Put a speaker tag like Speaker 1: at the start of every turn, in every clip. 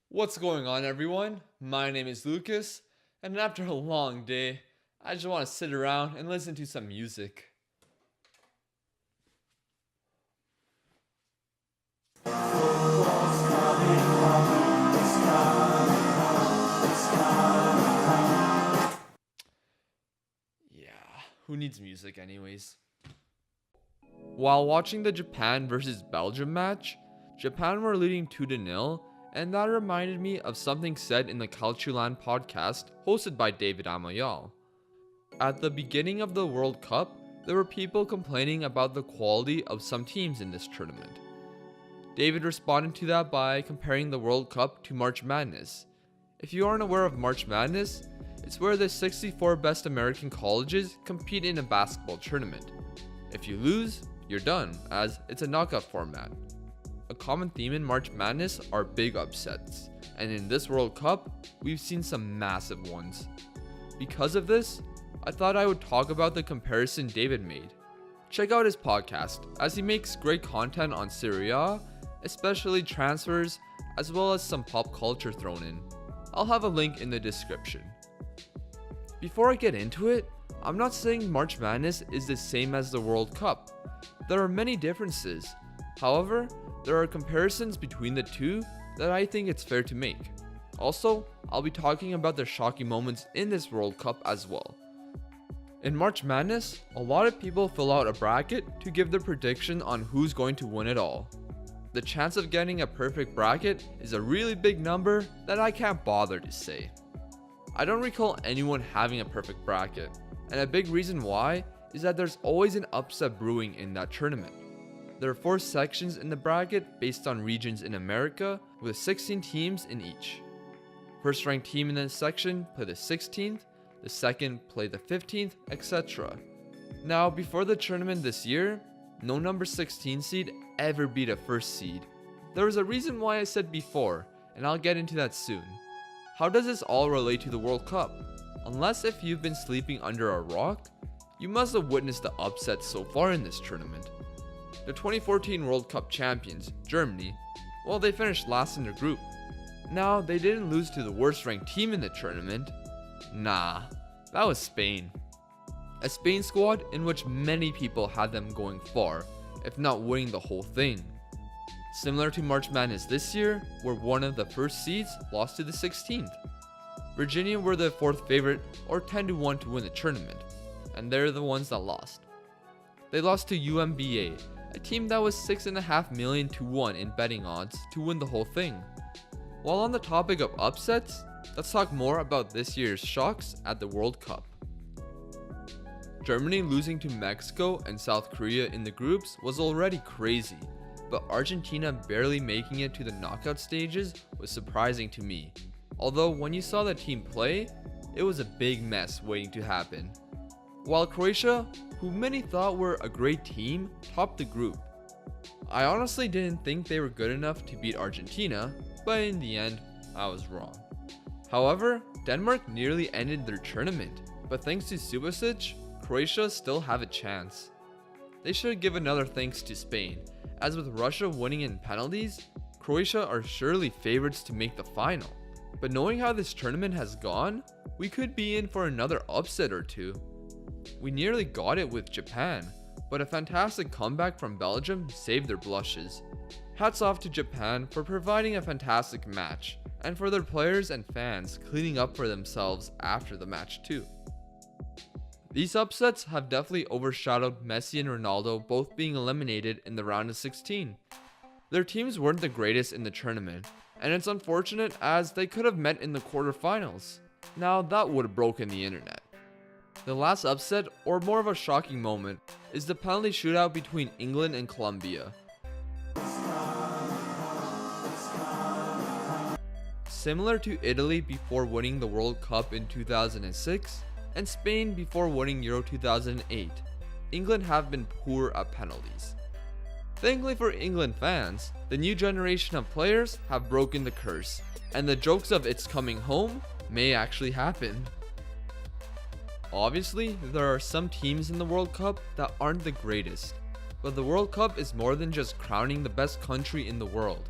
Speaker 1: What's going on, everyone? My name is Lucas, and after a long day, I just want to sit around and listen to some music. Yeah, who needs music, anyways? While watching the Japan versus Belgium match, Japan were leading 2-0, and that reminded me of something said in the Calcioland podcast hosted by David Amoyal. At the beginning of the World Cup, there were people complaining about the quality of some teams in this tournament. David responded to that by comparing the World Cup to March Madness. If you aren't aware of March Madness, it's where the 64 best American colleges compete in a basketball tournament. If you lose, you're done, as it's a knockout format. A common theme in March Madness are big upsets, and in this World Cup, we've seen some massive ones. Because of this, I thought I would talk about the comparison David made. Check out his podcast, as he makes great content on Serie A, especially transfers, as well as some pop culture thrown in. I'll have a link in the description. Before I get into it, I'm not saying March Madness is the same as the World Cup. There are many differences. However, there are comparisons between the two that I think it's fair to make. Also, I'll be talking about the shocking moments in this World Cup as well. In March Madness, a lot of people fill out a bracket to give their prediction on who's going to win it all. The chance of getting a perfect bracket is a really big number that I can't bother to say. I don't recall anyone having a perfect bracket, and a big reason why is that there's always an upset brewing in that tournament. There are 4 sections in the bracket based on regions in America, with 16 teams in each. First ranked team in this section play the 16th, the second play the 15th, etc. Now, before the tournament this year, no number 16 seed ever beat a first seed. There was a reason why I said before, and I'll get into that soon. How does this all relate to the World Cup? Unless if you've been sleeping under a rock, you must have witnessed the upsets so far in this tournament. The 2014 World Cup champions, Germany, well, they finished last in their group. Now, they didn't lose to the worst ranked team in the tournament. Nah, that was Spain. A Spain squad in which many people had them going far, if not winning the whole thing. Similar to March Madness this year, where one of the first seeds lost to the 16th. Virginia were the 4th favorite, or 10-1 to win the tournament, and they're the ones that lost. They lost to UMBA, a team that was 6.5 million to 1 in betting odds to win the whole thing. While on the topic of upsets, let's talk more about this year's shocks at the World Cup. Germany losing to Mexico and South Korea in the groups was already crazy, but Argentina barely making it to the knockout stages was surprising to me. Although when you saw the team play, it was a big mess waiting to happen. While Croatia, who many thought were a great team, topped the group. I honestly didn't think they were good enough to beat Argentina, but in the end, I was wrong. However, Denmark nearly ended their tournament, but thanks to Subasic, Croatia still have a chance. They should give another thanks to Spain, as with Russia winning in penalties, Croatia are surely favorites to make the final. But knowing how this tournament has gone, we could be in for another upset or two. We nearly got it with Japan, but a fantastic comeback from Belgium saved their blushes. Hats off to Japan for providing a fantastic match, and for their players and fans cleaning up for themselves after the match too. These upsets have definitely overshadowed Messi and Ronaldo both being eliminated in the round of 16. Their teams weren't the greatest in the tournament, and it's unfortunate as they could have met in the quarterfinals. Now that would have broken the internet. The last upset, or more of a shocking moment, is the penalty shootout between England and Colombia. Similar to Italy before winning the World Cup in 2006, and Spain before winning Euro 2008, England have been poor at penalties. Thankfully for England fans, the new generation of players have broken the curse, and the jokes of it's coming home may actually happen. Obviously, there are some teams in the World Cup that aren't the greatest, but the World Cup is more than just crowning the best country in the world.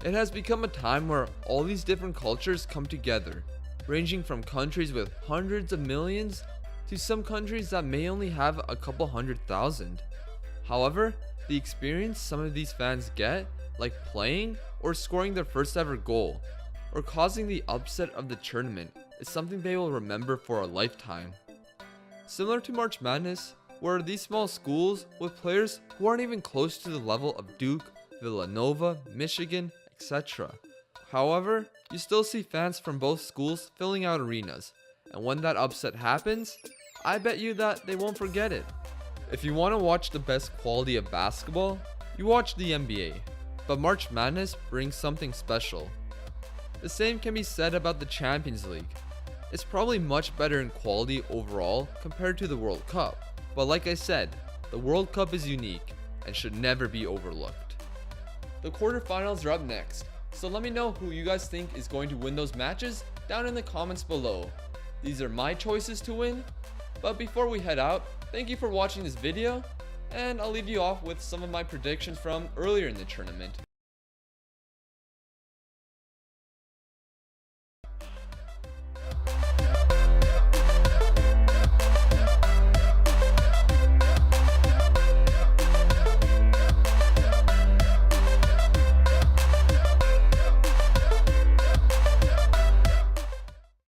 Speaker 1: It has become a time where all these different cultures come together, ranging from countries with hundreds of millions to some countries that may only have a couple 100,000. However, the experience some of these fans get, like playing or scoring their first ever goal, or causing the upset of the tournament, is something they will remember for a lifetime. Similar to March Madness, where these small schools with players who aren't even close to the level of Duke, Villanova, Michigan, etc. However, you still see fans from both schools filling out arenas, and when that upset happens, I bet you that they won't forget it. If you want to watch the best quality of basketball, you watch the NBA, but March Madness brings something special. The same can be said about the Champions League. It's probably much better in quality overall compared to the World Cup, but like I said, the World Cup is unique and should never be overlooked. The quarterfinals are up next, so let me know who you guys think is going to win those matches down in the comments below. These are my choices to win, but before we head out, thank you for watching this video, and I'll leave you off with some of my predictions from earlier in the tournament.